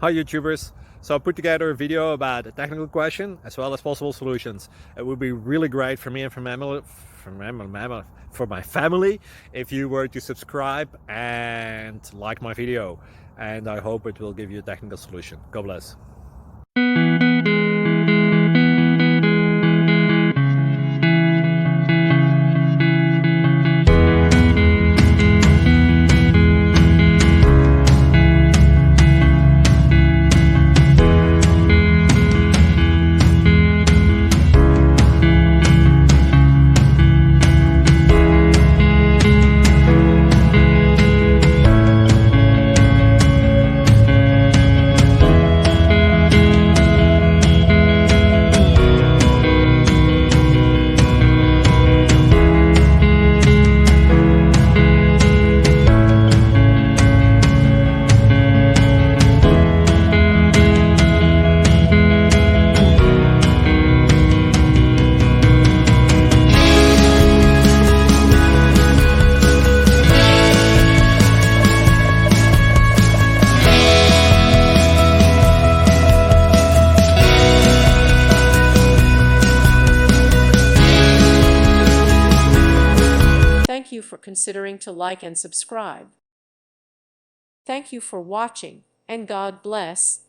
Hi YouTubers! So I put together a video about a technical question as well as possible solutions. It would be really great for me and for my family if you were to subscribe and like my video, and I hope it will give you a technical solution. God bless. Thank you for considering to like and subscribe. Thank you for watching, and God bless.